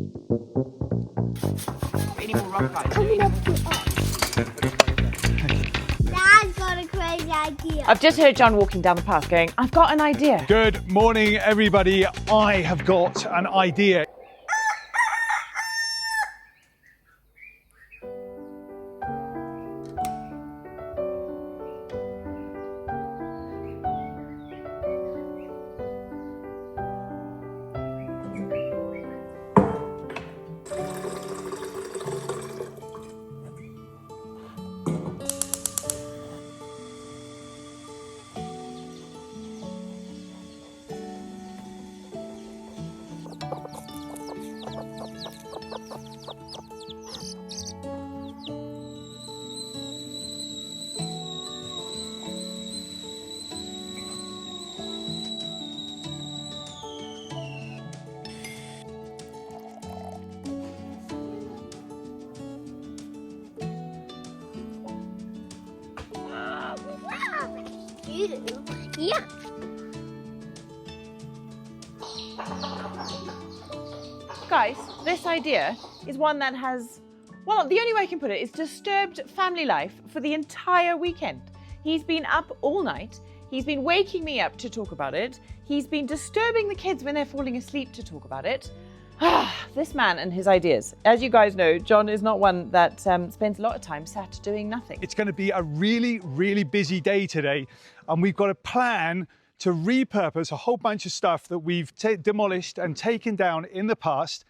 Any more rock guys? Coming up to us. Dad's got a crazy idea. I've just heard John walking down the path going, I've got an idea. Good morning, everybody. I have got an idea. Yeah. Guys, this idea is one that has, well, the only way I can put it is disturbed family life for the entire weekend. He's been up all night. He's been waking me up to talk about it. He's been disturbing the kids when they're falling asleep to talk about it. This man and his ideas. As you guys know, John is not one that spends a lot of time sat doing nothing. It's going to be a really, really busy day today, and we've got a plan to repurpose a whole bunch of stuff that we've demolished and taken down in the past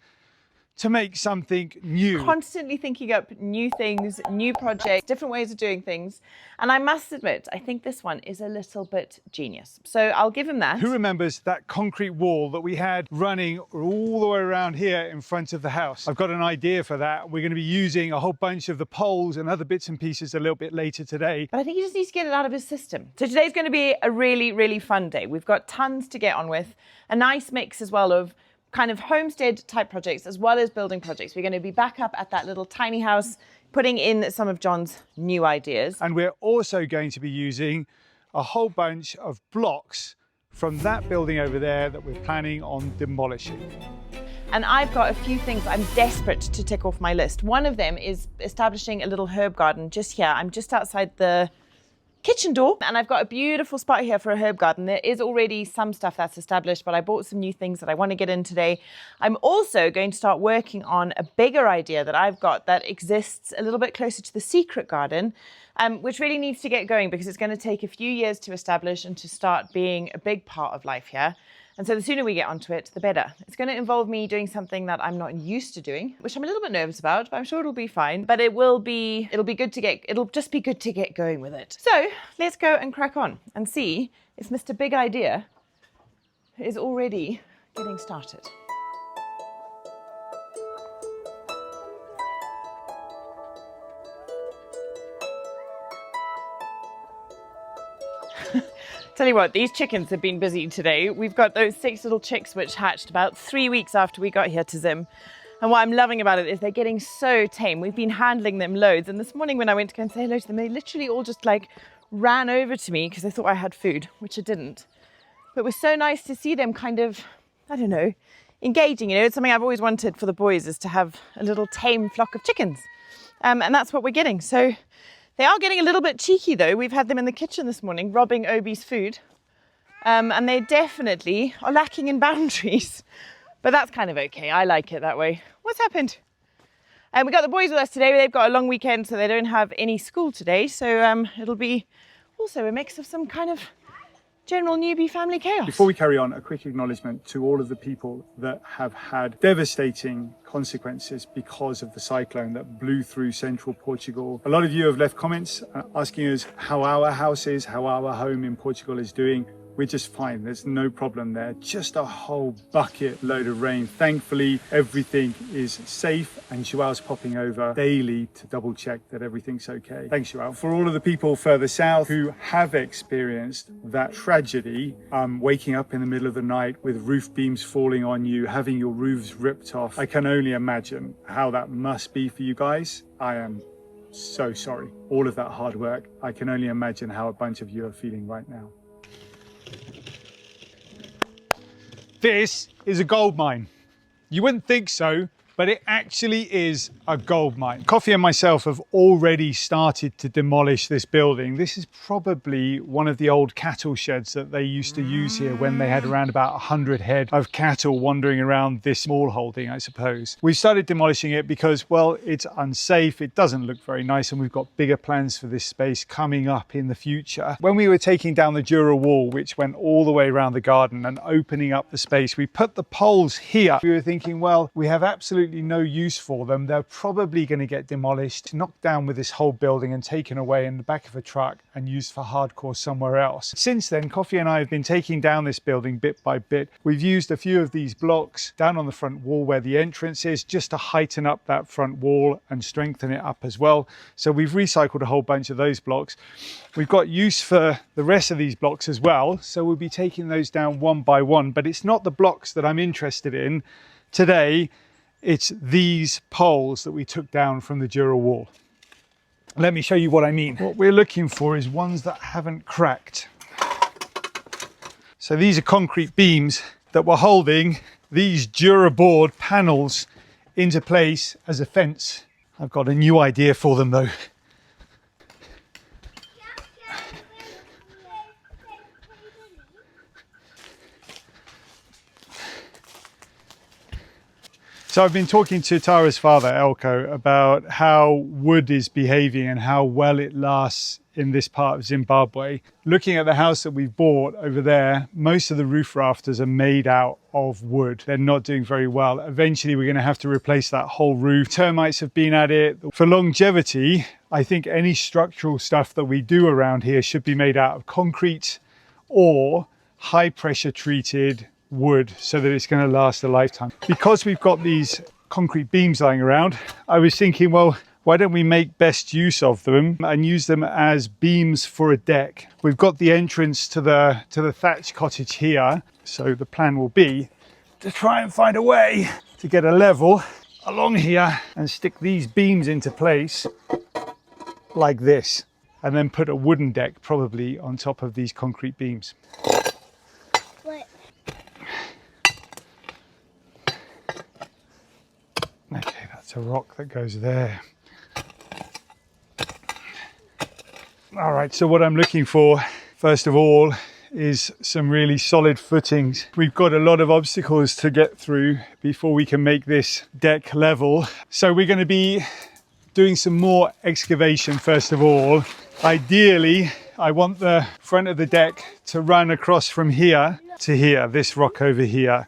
to make something new. Constantly thinking up new things, new projects, different ways of doing things. And I must admit, I think this one is a little bit genius. So I'll give him that. Who remembers that concrete wall that we had running all the way around here in front of the house? I've got an idea for that. We're going to be using a whole bunch of the poles and other bits and pieces a little bit later today. But I think he just needs to get it out of his system. So today's going to be a really, really fun day. We've got tons to get on with. A nice mix as well of kind of homestead type projects as well as building projects. We're going to be back up at that little tiny house, putting in some of John's new ideas. And we're also going to be using a whole bunch of blocks from that building over there that we're planning on demolishing. And I've got a few things I'm desperate to tick off my list. One of them is establishing a little herb garden just here. I'm just outside the kitchen door, and I've got a beautiful spot here for a herb garden. There is already some stuff that's established, but I bought some new things that I want to get in today. I'm also going to start working on a bigger idea that I've got that exists a little bit closer to the secret garden, which really needs to get going because it's going to take a few years to establish and to start being a big part of life here. And so the sooner we get onto it, the better. It's going to involve me doing something that I'm not used to doing, which I'm a little bit nervous about, but I'm sure it'll be fine. But it'll just be good to get going with it. So let's go and crack on and see if Mr. Big Idea is already getting started. Tell you what, these chickens have been busy today. We've got those 6 little chicks which hatched about 3 weeks after we got here to Zim. And what I'm loving about it is they're getting so tame. We've been handling them loads. And this morning when I went to go and say hello to them, they literally all just like ran over to me because they thought I had food, which I didn't. But it was so nice to see them kind of, I don't know, engaging. You know, it's something I've always wanted for the boys is to have a little tame flock of chickens. And that's what we're getting. So they are getting a little bit cheeky though. We've had them in the kitchen this morning, robbing Obi's food. And they definitely are lacking in boundaries. But that's kind of okay. I like it that way. What's happened? We got the boys with us today. They've got a long weekend, so they don't have any school today. So it'll be also a mix of some kind of general newbie family chaos. Before we carry on, a quick acknowledgement to all of the people that have had devastating consequences because of the cyclone that blew through central Portugal. A lot of you have left comments asking us how our house is, how our home in Portugal is doing. We're just fine. There's no problem there. Just a whole bucket load of rain. Thankfully, everything is safe, and Joao's popping over daily to double check that everything's okay. Thanks, Joao. For all of the people further south who have experienced that tragedy, waking up in the middle of the night with roof beams falling on you, having your roofs ripped off, I can only imagine how that must be for you guys. I am so sorry. All of that hard work, I can only imagine how a bunch of you are feeling right now. This is a gold mine. You wouldn't think so but it actually is a gold mine. Coffee and myself have already started to demolish this building. This is probably one of the old cattle sheds that they used to use here when they had around about 100 head of cattle wandering around this small holding, I suppose. We started demolishing it because, well, it's unsafe, it doesn't look very nice, and we've got bigger plans for this space coming up in the future. When we were taking down the Jura wall, which went all the way around the garden and opening up the space, we put the poles here. We were thinking, well, we have absolutely no use for them. They're probably going to get demolished, knocked down with this whole building and taken away in the back of a truck and used for hardcore somewhere else. Since then, Coffee and I have been taking down this building bit by bit. We've used a few of these blocks down on the front wall where the entrance is, just to heighten up that front wall and strengthen it up as well. So we've recycled a whole bunch of those blocks. We've got use for the rest of these blocks as well, so we'll be taking those down one by one, but it's not the blocks that I'm interested in today. It's these poles that we took down from the Jura wall. Let me show you what I mean. What we're looking for is ones that haven't cracked. So these are concrete beams that were holding these Jura board panels into place as a fence. I've got a new idea for them though. So I've been talking to Tara's father, Elko, about how wood is behaving and how well it lasts in this part of Zimbabwe. Looking at the house that we've bought over there, most of the roof rafters are made out of wood. They're not doing very well. Eventually we're going to have to replace that whole roof. Termites have been at it. For longevity, I think any structural stuff that we do around here should be made out of concrete or high pressure treated wood so that it's going to last a lifetime. Because we've got these concrete beams lying around, I was thinking, well, why don't we make best use of them and use them as beams for a deck? We've got the entrance to the thatch cottage here, so the plan will be to try and find a way to get a level along here and stick these beams into place like this, and then put a wooden deck probably on top of these concrete beams. Okay, that's a rock that goes there. All right, so what I'm looking for, first of all, is some really solid footings. We've got a lot of obstacles to get through before we can make this deck level. So we're going to be doing some more excavation first of all. Ideally, I want the front of the deck to run across from here to here, this rock over here.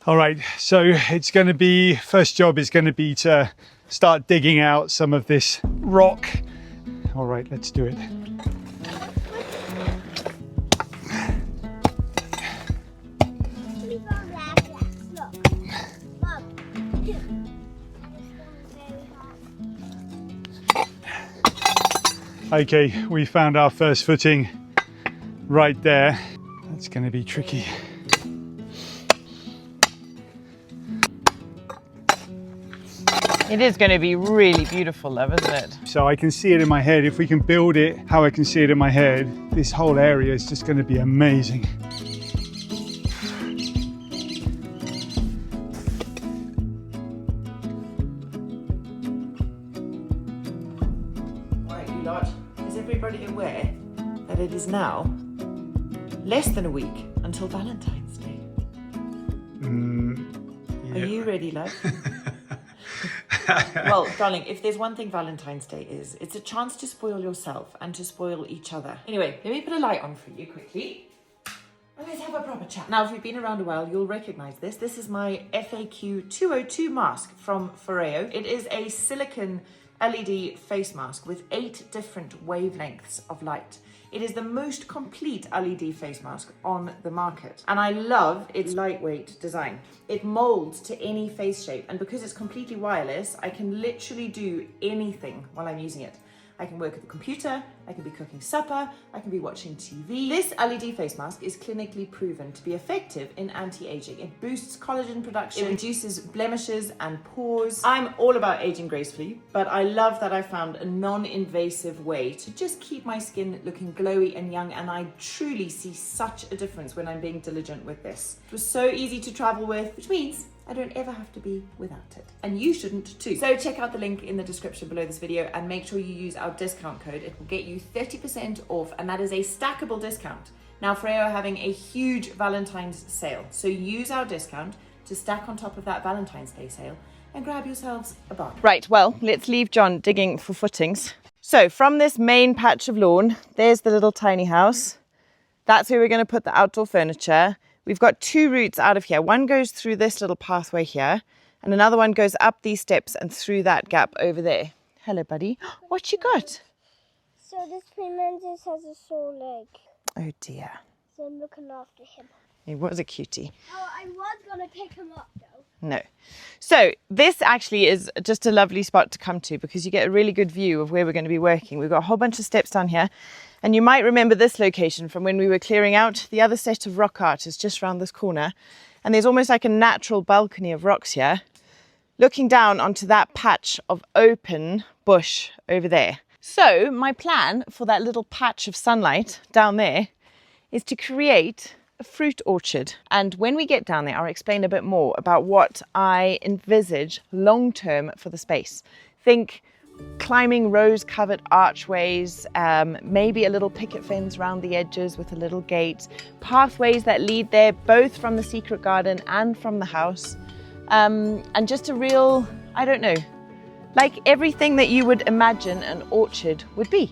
All right, so it's going to be, first job is going to be to start digging out some of this rock. All right, let's do it. Okay, we found our first footing right there. That's going to be tricky. It is going to be really beautiful, love, isn't it? So I can see it in my head. If we can build it how I can see it in my head, this whole area is just going to be amazing. Right, you lot, is everybody aware that it is now less than a week until Valentine's Day? Yeah. Are you ready, love? Well, darling, if there's one thing Valentine's Day is, it's a chance to spoil yourself and to spoil each other. Anyway, let me put a light on for you quickly. And let's have a proper chat. Now, if you've been around a while, you'll recognize this. This is my FAQ 202 mask from Foreo. It is a silicone LED face mask with 8 different wavelengths of light. It is the most complete LED face mask on the market. And I love its lightweight design. It molds to any face shape. And because it's completely wireless, I can literally do anything while I'm using it. I can work at the computer, I can be cooking supper, I can be watching TV. This LED face mask is clinically proven to be effective in anti-aging. It boosts collagen production, it reduces blemishes and pores. I'm all about aging gracefully, but I love that I found a non-invasive way to just keep my skin looking glowy and young, and I truly see such a difference when I'm being diligent with this. It was so easy to travel with, which means I don't ever have to be without it. And you shouldn't too. So check out the link in the description below this video and make sure you use our discount code. It will get you 30% off, and that is a stackable discount. Now Freo are having a huge Valentine's sale, so use our discount to stack on top of that Valentine's Day sale and grab yourselves a bargain. Right, well, let's leave John digging for footings. So from this main patch of lawn, there's the little tiny house. That's where we're going to put the outdoor furniture. We've got 2 routes out of here. One goes through this little pathway here, and another one goes up these steps and through that gap over there. Hello, buddy. What you got? So this Freemantis has a sore leg. Oh dear. So I'm looking after him. He was a cutie. Oh, I was going to pick him up though. No. So this actually is just a lovely spot to come to because you get a really good view of where we're going to be working. We've got a whole bunch of steps down here. And you might remember this location from when we were clearing out. The other set of rock art is just around this corner. And there's almost like a natural balcony of rocks here, looking down onto that patch of open bush over there. So my plan for that little patch of sunlight down there is to create a fruit orchard. And when we get down there, I'll explain a bit more about what I envisage long-term for the space. Think climbing rose-covered archways, maybe a little picket fence around the edges with a little gate, pathways that lead there both from the secret garden and from the house, and just a real, I don't know, like everything that you would imagine an orchard would be.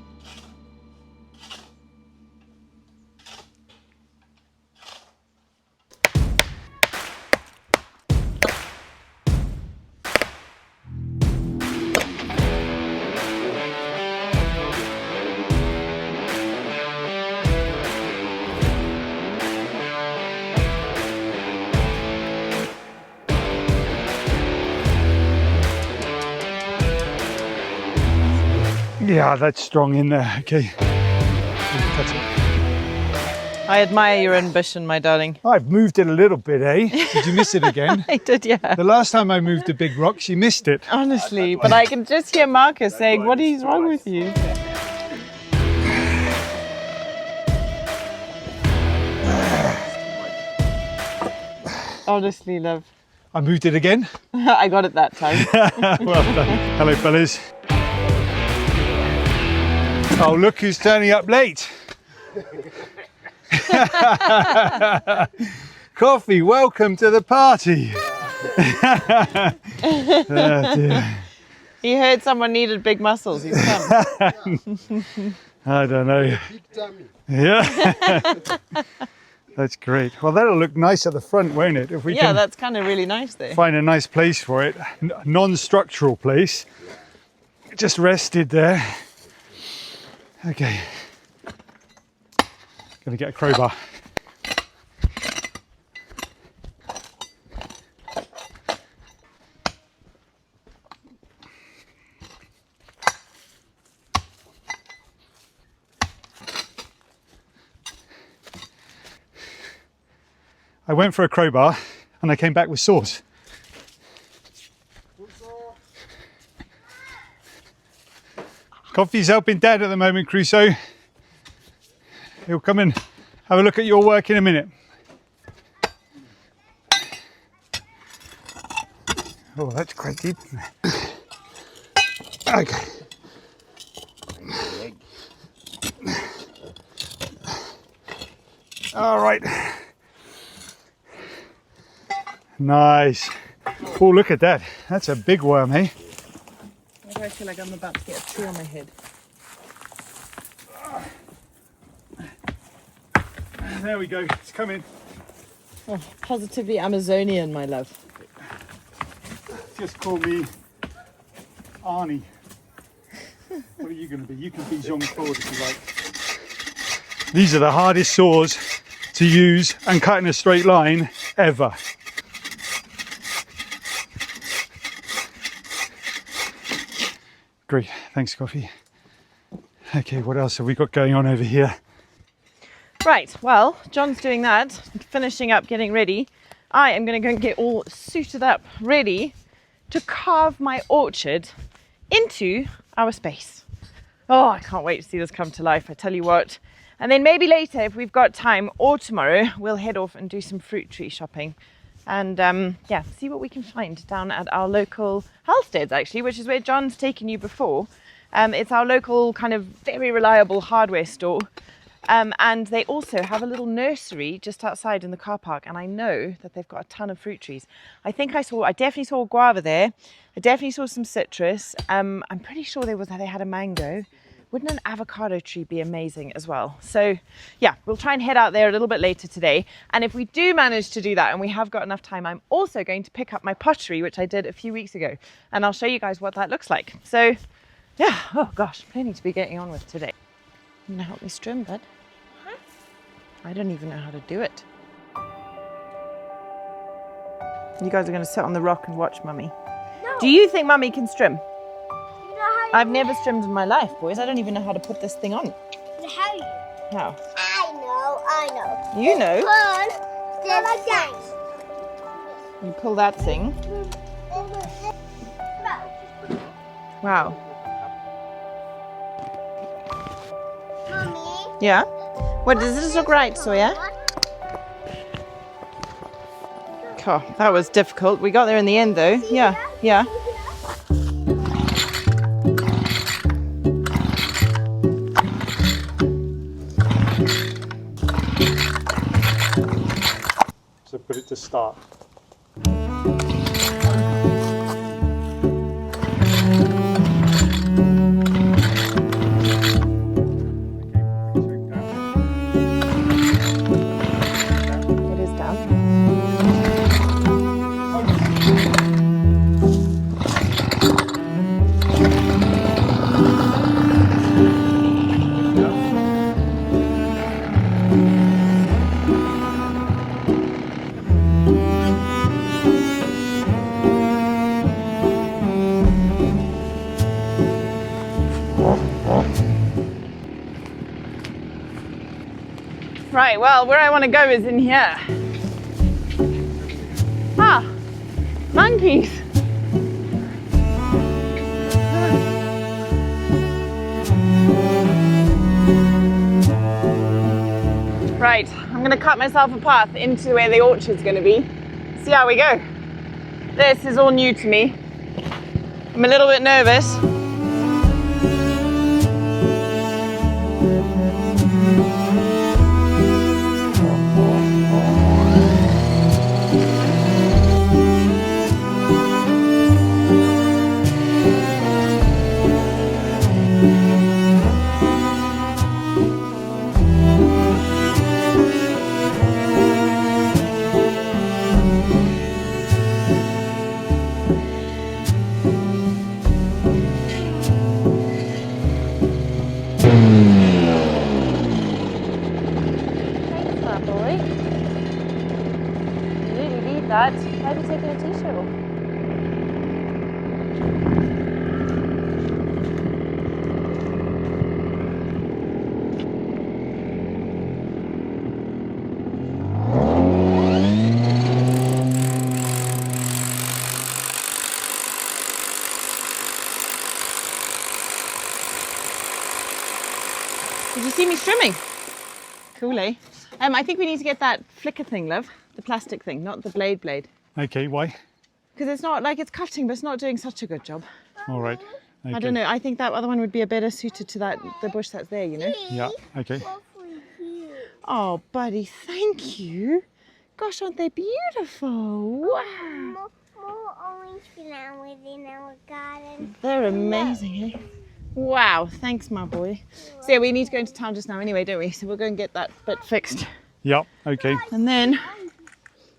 Yeah, that's strong in there. Okay. That's it. I admire your ambition, my darling. I've moved it a little bit, eh? Did you miss it again? I did, yeah. The last time I moved a big rock, she missed it. Honestly, but I can just hear Marcus saying, what is wrong with you? Honestly, love. I moved it again. I got it that time. Well done. Hello, fellas. Oh, look who's turning up late. Coffee, welcome to the party. Oh, dear. He heard someone needed big muscles. He's come. I don't know. Yeah. That's great. Well, that'll look nice at the front, won't it? If we can that's kind of really nice there. find a nice place for it, non-structural place. Just rested there. Okay. Gonna get a crowbar. I went for a crowbar and I came back with saws. Coffee's helping Dad at the moment, Crusoe. He'll come and have a look at your work in a minute. Oh, that's quite deep. Okay. All right. Nice. Oh, look at that. That's a big worm, eh? I feel like I'm about to get a tree on my head. There we go. It's coming. Oh, positively Amazonian, my love. Just call me Arnie. What are you going to be? You can be Jean-Claude if you like. These are the hardest saws to use and cut in a straight line ever. Great, thanks, Coffee. Okay, what else have we got going on over here? Right, well, John's doing that, finishing up, getting ready. I am going to go and get all suited up, ready to carve my orchard into our space. Oh, I can't wait to see this come to life, I tell you what. And then maybe later, if we've got time, or tomorrow, we'll head off and do some fruit tree shopping. and yeah, see what we can find down at our local Homesteads, actually, which is where John's taken you before. It's our local kind of very reliable hardware store. And they also have a little nursery just outside in the car park, and I know that they've got a ton of fruit trees. I definitely saw guava there. I definitely saw some citrus. I'm pretty sure they had a mango. Wouldn't an avocado tree be amazing as well? So yeah, we'll try and head out there a little bit later today. And if we do manage to do that and we have got enough time, I'm also going to pick up my pottery, which I did a few weeks ago, and I'll show you guys what that looks like. So yeah, oh gosh, plenty to be getting on with today. You gonna help me strim, bud? I don't even know how to do it. You guys are going to sit on the rock and watch Mummy. No. Do you think Mummy can strim? You know how I've never strimmed in my life, boys. I don't even know how to put this thing on. How? How? I know. You know. Pull like that. You pull that thing. Wow. Mommy. Yeah? What, does this look right, Sawyer? Oh, that was difficult. We got there in the end, though. Yeah, yeah. So put it to start. It is down. Right, well, where I want to go is in here. Ah, monkeys. Right, I'm going to cut myself a path into where the orchard's going to be. See how we go. This is all new to me. I'm a little bit nervous. Why have you taken a t-shirt off? Did you see me strimming? Cool, eh? I think we need to get that flicker thing, love. The plastic thing, not the blade. Okay, why? Because it's not like it's cutting, but it's not doing such a good job. All right. Okay. I don't know. I think that other one would be a better suited to the bush that's there, you know? Yeah, okay. Oh, buddy, thank you. Gosh, aren't they beautiful? Wow. More orange flowers in our garden. They're amazing, eh? Wow, thanks, my boy. So yeah, we need to go into town just now anyway, don't we? So we'll go and get that bit fixed. Yeah, okay. And then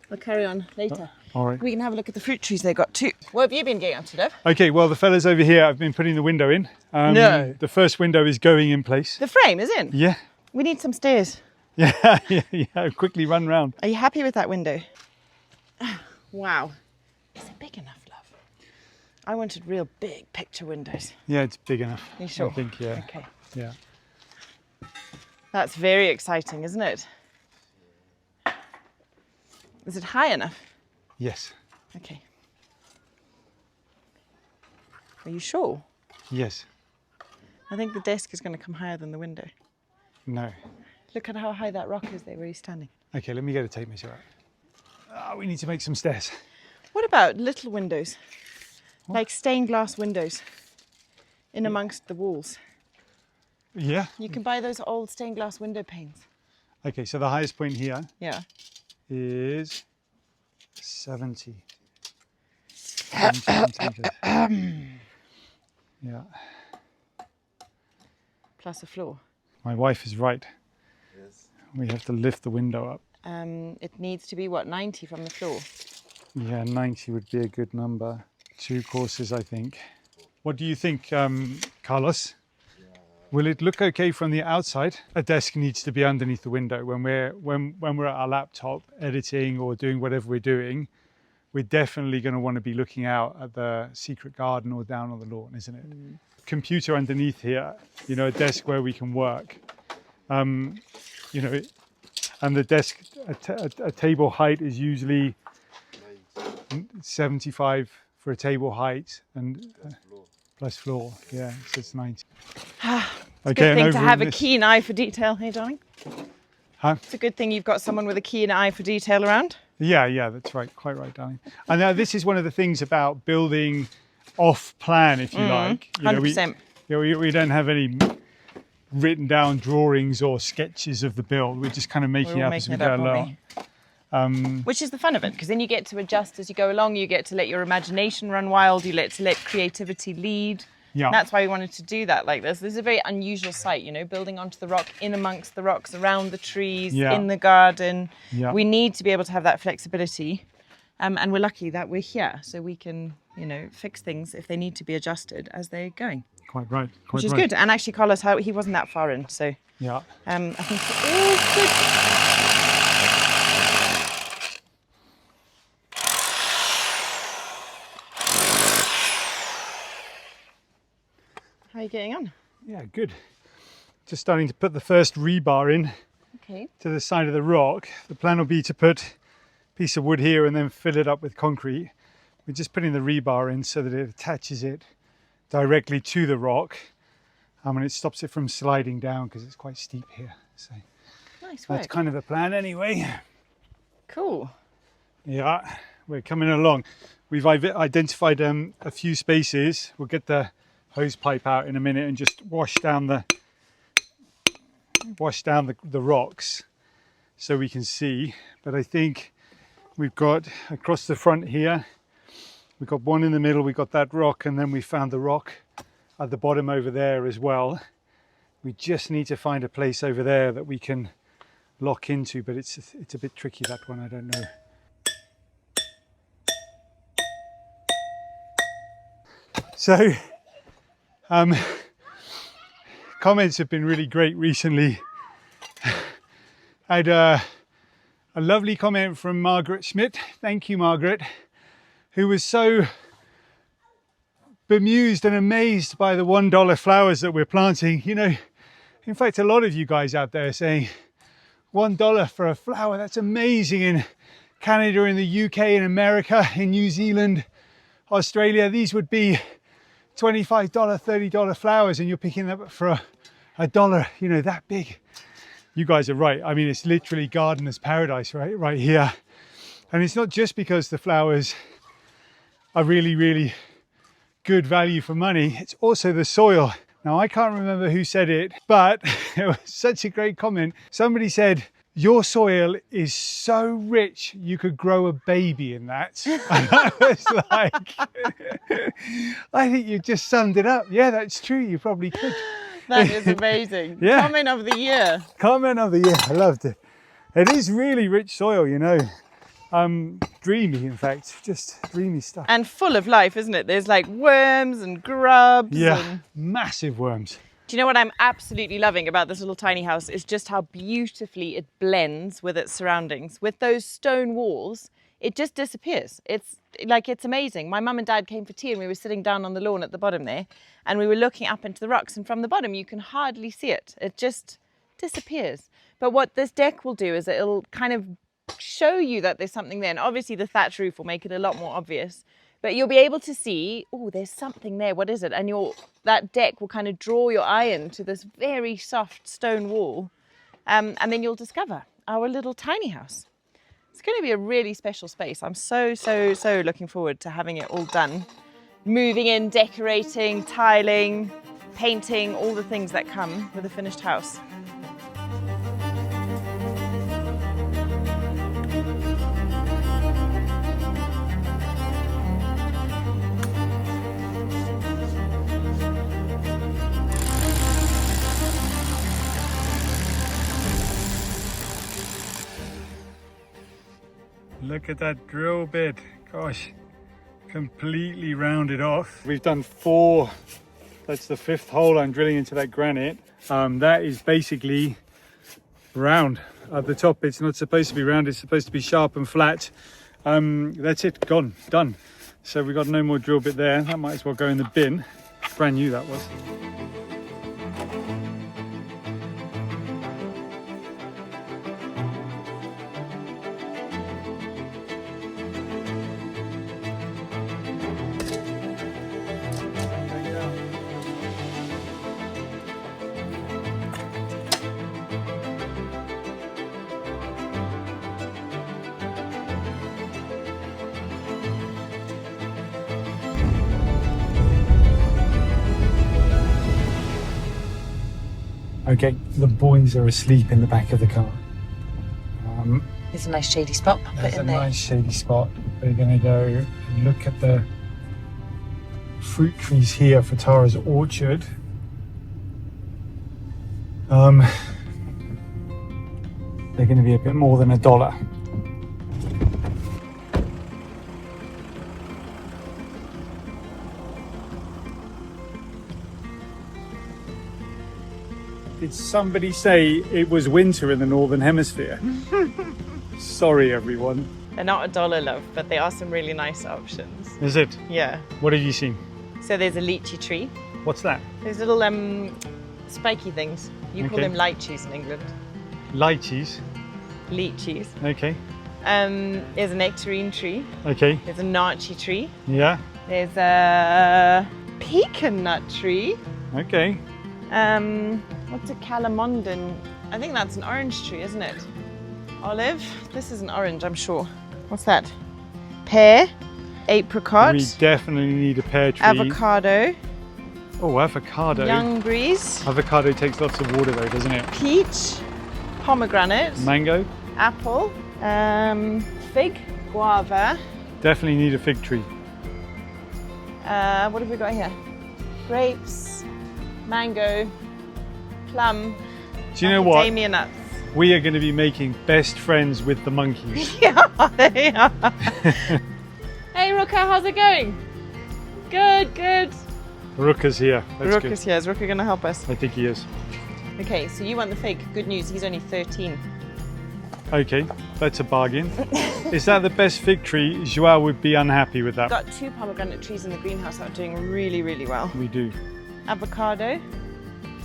we'll carry on later. All right. We can have a look at the fruit trees they got too. What have you been getting up to, Dev? Okay, well, the fellas over here have been putting the window in. No. The first window is going in place. The frame is in? Yeah. We need some stairs. Yeah, yeah. Quickly run round. Are you happy with that window? Wow. Is it big enough, love? I wanted real big picture windows. Yeah, it's big enough. You sure? I think, yeah. Okay. Yeah. That's very exciting, isn't it? Is it high enough? Yes. Okay. Are you sure? Yes. I think the desk is going to come higher than the window. No. Look at how high that rock is there where he's standing. Okay, let me go to tape measure. we need to make some stairs. What about little windows? Like stained glass windows in amongst the walls. Yeah. You can buy those old stained glass window panes. Okay, so the highest point here Yeah. is 70 centimeters. Yeah. Plus a floor. My wife is right. Yes. We have to lift the window up. It needs to be, what, 90 from the floor? Yeah, 90 would be a good number. 2 courses, I think. What do you think, Carlos? Will it look okay from the outside? A desk needs to be underneath the window. When we're at our laptop editing or doing whatever we're doing, we're definitely going to want to be looking out at the secret garden or down on the lawn, isn't it? Computer underneath here, you know, a desk where we can work. You know, and the desk, a table height is usually 75 for a table height and plus floor. Yeah, so it's 90. It's a good thing to have a keen eye for detail, hey darling? Huh? It's a good thing you've got someone with a keen eye for detail around. Yeah, that's right. Quite right, darling. And now this is one of the things about building off plan, if you like. You 100%. know, we don't have any written down drawings or sketches of the build. We're just kind of making it up as we go along. Which is the fun of it, because then you get to adjust as you go along. You get to let your imagination run wild. You let creativity lead. Yeah. And that's why we wanted to do that like this. This is a very unusual site, you know, building onto the rock, in amongst the rocks, around the trees, in the garden. Yeah. We need to be able to have that flexibility. And we're lucky that we're here, so we can, you know, fix things if they need to be adjusted as they're going. Quite right. Which is good. And actually, Carlos, he wasn't that far in, so yeah. I think it's good. How are you getting on? Yeah, good. Just starting to put the first rebar in to the side of the rock. The plan will be to put a piece of wood here and then fill it up with concrete. We're just putting the rebar in so that it attaches it directly to the rock. And it stops it from sliding down because it's quite steep here. So nice work. That's kind of the plan anyway. Cool. Yeah, we're coming along. We've identified a few spaces. We'll get the hose pipe out in a minute and just wash down the rocks so we can see. But I think we've got across the front here, we've got one in the middle, we've got that rock, and then we found the rock at the bottom over there as well. We just need to find a place over there that we can lock into, but it's a bit tricky, that one, I don't know. So comments have been really great recently. I had a lovely comment from Margaret Schmidt. Thank you, Margaret, who was so bemused and amazed by the $1 flowers that we're planting. You know, in fact, a lot of you guys out there are saying $1 for a flower, that's amazing. In Canada, in the UK, in America, in New Zealand, Australia, these would be $25, $30 flowers, and you're picking them up for a dollar, you know, that big. You guys are right. I mean, it's literally gardener's paradise right here. And it's not just because the flowers are really, really good value for money. It's also the soil. Now, I can't remember who said it, but it was such a great comment. Somebody said, your soil is so rich, you could grow a baby in that. And I was like, I think you just summed it up. Yeah, that's true. You probably could. That is amazing. Yeah. Comment of the year. Comment of the year. I loved it. It is really rich soil, you know. Dreamy, in fact. Just dreamy stuff. And full of life, isn't it? There's like worms and grubs. Yeah, and... massive worms. Do you know what I'm absolutely loving about this little tiny house is just how beautifully it blends with its surroundings. With those stone walls, it just disappears. It's amazing. My mum and dad came for tea and we were sitting down on the lawn at the bottom there and we were looking up into the rocks, and from the bottom you can hardly see it. It just disappears. But what this deck will do is it'll kind of show you that there's something there. And obviously the thatch roof will make it a lot more obvious. But you'll be able to see, oh, there's something there. What is it? And that deck will kind of draw your eye into this very soft stone wall. And then you'll discover our little tiny house. It's going to be a really special space. I'm so looking forward to having it all done. Moving in, decorating, tiling, painting, all the things that come with a finished house. Look at that drill bit. Gosh, completely rounded off. We've done 4. That's the 5th hole I'm drilling into that granite. That is basically round. At the top, it's not supposed to be round. It's supposed to be sharp and flat. That's it, gone, done. So we've got no more drill bit there. That might as well go in the bin. Brand new that was. Okay, the boys are asleep in the back of the car. It's a nice shady spot. There's a nice shady spot. We're going to go and look at the fruit trees here for Tara's orchard. They're going to be a bit more than $1. Did somebody say it was winter in the Northern Hemisphere? Sorry, everyone. They're not $1, love, but they are some really nice options. Is it? Yeah. What have you seen? So there's a lychee tree. What's that? Those little spiky things. You call them lychees in England. Lychees. Lychees. Okay. There's a nectarine tree. Okay. There's a naartjie tree. Yeah. There's a pecan nut tree. Okay. What's a calamondin? I think that's an orange tree, isn't it? Olive. This is an orange, I'm sure. What's that? Pear. Apricot. We definitely need a pear tree. Avocado. Oh, avocado. Young breeze. Avocado takes lots of water though, doesn't it? Peach. Pomegranate. Mango. Apple. Fig. Guava. Definitely need a fig tree. What have we got here? Grapes. Mango. Plum. Do you know what? Macadamia nuts. We are going to be making best friends with the monkeys. Yeah, they are. Hey, Rooker, how's it going? Good, good. Rooker's here. That's Rooker's here. Is Rooker going to help us? I think he is. Okay, so you want the fig. Good news, he's only 13. Okay, that's a bargain. Is that the best fig tree? Joao would be unhappy with that. We've got 2 pomegranate trees in the greenhouse that are doing really, really well. We do. Avocado.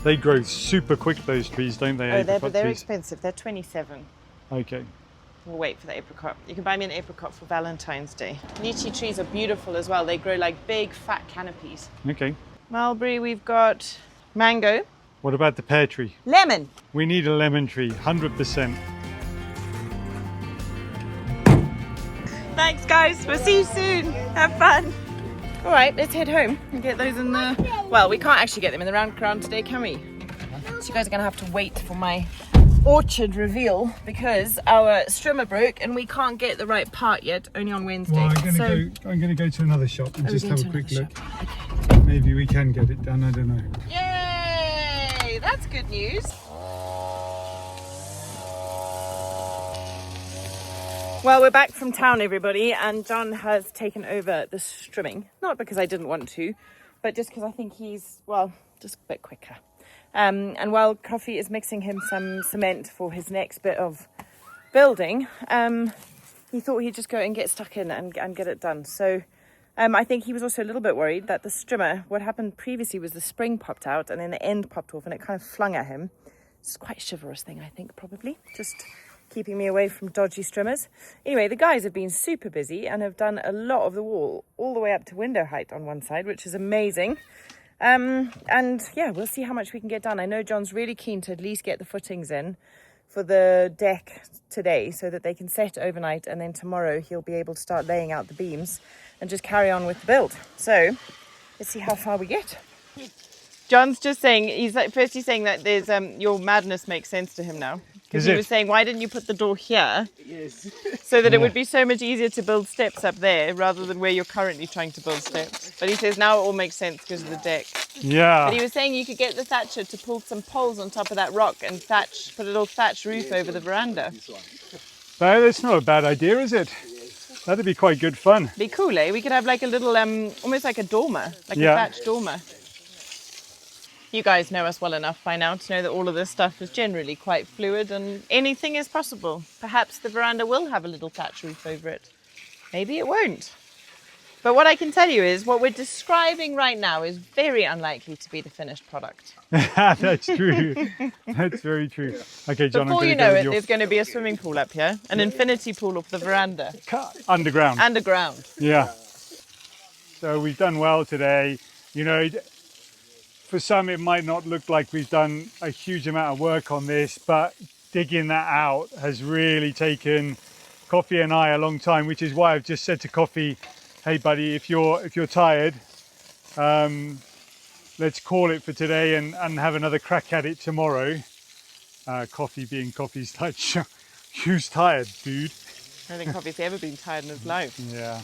They grow super quick, those trees, don't they? Oh, they're trees? expensive. They're 27. Okay. We'll wait for the apricot. You can buy me an apricot for Valentine's Day. Lychee trees are beautiful as well. They grow like big, fat canopies. Okay. Mulberry, we've got mango. What about the pear tree? Lemon. We need a lemon tree, 100%. Thanks, guys. We'll see you soon. Have fun. All right, let's head home and get those in the... Well, we can't actually get them in the round ground today, can we? So you guys are going to have to wait for my orchard reveal because our strimmer broke and we can't get the right part yet, only on Wednesday. Well, I'm going to go to another shop and just have a quick look. Okay. Maybe we can get it done, I don't know. Yay! That's good news. Well, we're back from town, everybody, and John has taken over the strimming. Not because I didn't want to, but just because I think he's, well, just a bit quicker. And while Coffee is mixing him some cement for his next bit of building, he thought he'd just go and get stuck in and get it done. So I think he was also a little bit worried that the strimmer, what happened previously was the spring popped out and then the end popped off and it kind of flung at him. It's quite a chivalrous thing, I think, probably. Just keeping me away from dodgy strimmers. Anyway, the guys have been super busy and have done a lot of the wall all the way up to window height on one side, which is amazing. And yeah, we'll see how much we can get done. I know John's really keen to at least get the footings in for the deck today so that they can set overnight, and then tomorrow he'll be able to start laying out the beams and just carry on with the build. So let's see how far we get. John's just saying, he's saying that there's your madness makes sense to him now. Because he was saying, why didn't you put the door here? Yes. So that it would be so much easier to build steps up there rather than where you're currently trying to build steps. But he says now it all makes sense because of the deck. Yeah. But he was saying you could get the thatcher to pull some poles on top of that rock and put a little thatch roof over the veranda. That's not a bad idea, is it? That'd be quite good fun. Be cool, eh? We could have like a little, almost like a dormer, like a thatch dormer. You guys know us well enough by now to know that all of this stuff is generally quite fluid and anything is possible. Perhaps the veranda will have a little thatch roof over it. Maybe it won't. But what I can tell you is what we're describing right now is very unlikely to be the finished product. That's true. That's very true. Okay, John, before you know it, there's going to be a swimming pool up here, an infinity pool off the veranda. Underground. Underground. Yeah. So we've done well today. You know, for some, it might not look like we've done a huge amount of work on this, but digging that out has really taken Coffee and I a long time, which is why I've just said to Coffee, hey buddy, if you're tired, let's call it for today and have another crack at it tomorrow. Coffee being Coffee's touch. Who's tired, dude? I don't think Coffee's ever been tired in his life. Yeah.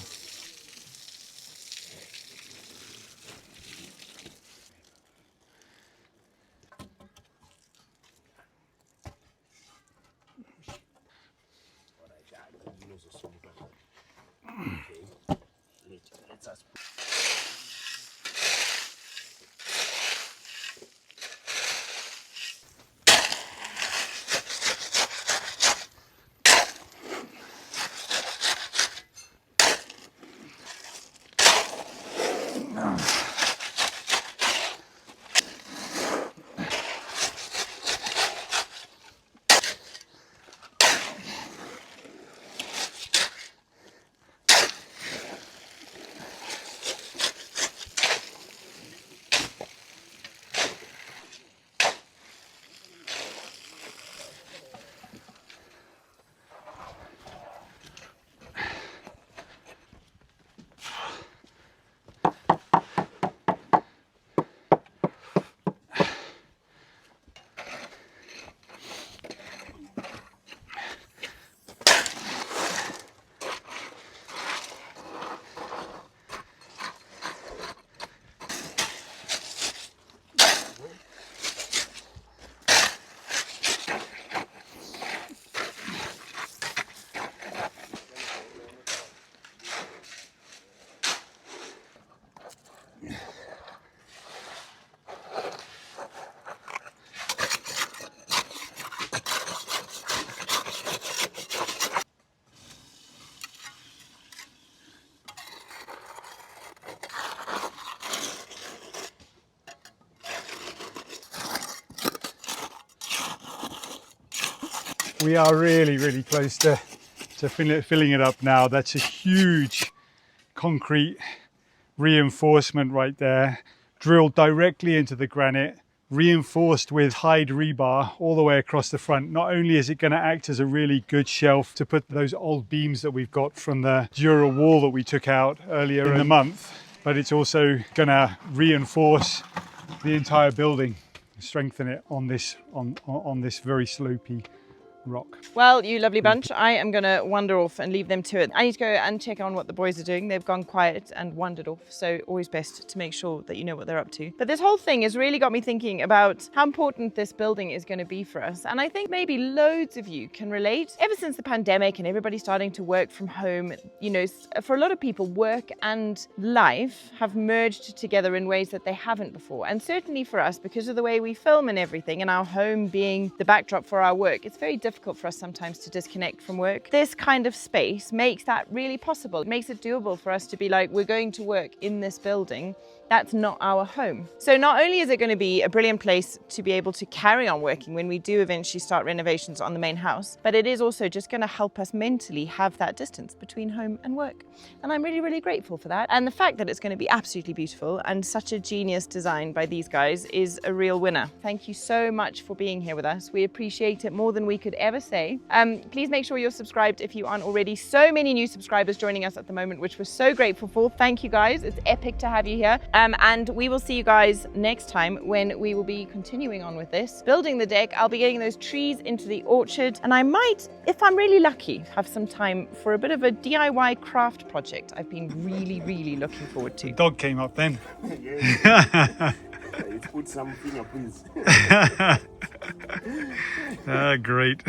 We are really, really close to filling it up now. That's a huge concrete reinforcement right there, drilled directly into the granite, reinforced with hide rebar all the way across the front. Not only is it going to act as a really good shelf to put those old beams that we've got from the Dura wall that we took out earlier in the month, but it's also going to reinforce the entire building, strengthen it on this very slopey rock. Well, you lovely bunch, I am going to wander off and leave them to it. I need to go and check on what the boys are doing. They've gone quiet and wandered off, so always best to make sure that you know what they're up to. But this whole thing has really got me thinking about how important this building is going to be for us. And I think maybe loads of you can relate. Ever since the pandemic and everybody starting to work from home, you know, for a lot of people, work and life have merged together in ways that they haven't before. And certainly for us, because of the way we film and everything, and our home being the backdrop for our work, it's very difficult difficult for us sometimes to disconnect from work. This kind of space makes that really possible. It makes it doable for us to be like, we're going to work in this building. That's not our home. So not only is it going to be a brilliant place to be able to carry on working when we do eventually start renovations on the main house, but it is also just going to help us mentally have that distance between home and work. And I'm really, really grateful for that. And the fact that it's going to be absolutely beautiful and such a genius design by these guys is a real winner. Thank you so much for being here with us. We appreciate it more than we could ever say. Please make sure you're subscribed if you aren't already. So many new subscribers joining us at the moment, which we're so grateful for. Thank you guys. It's epic to have you here. And we will see you guys next time when we will be continuing on with this. Building the deck, I'll be getting those trees into the orchard, and I might, if I'm really lucky, have some time for a bit of a DIY craft project I've been really, really looking forward to. The dog came up then. Let's put some finger, please. Great.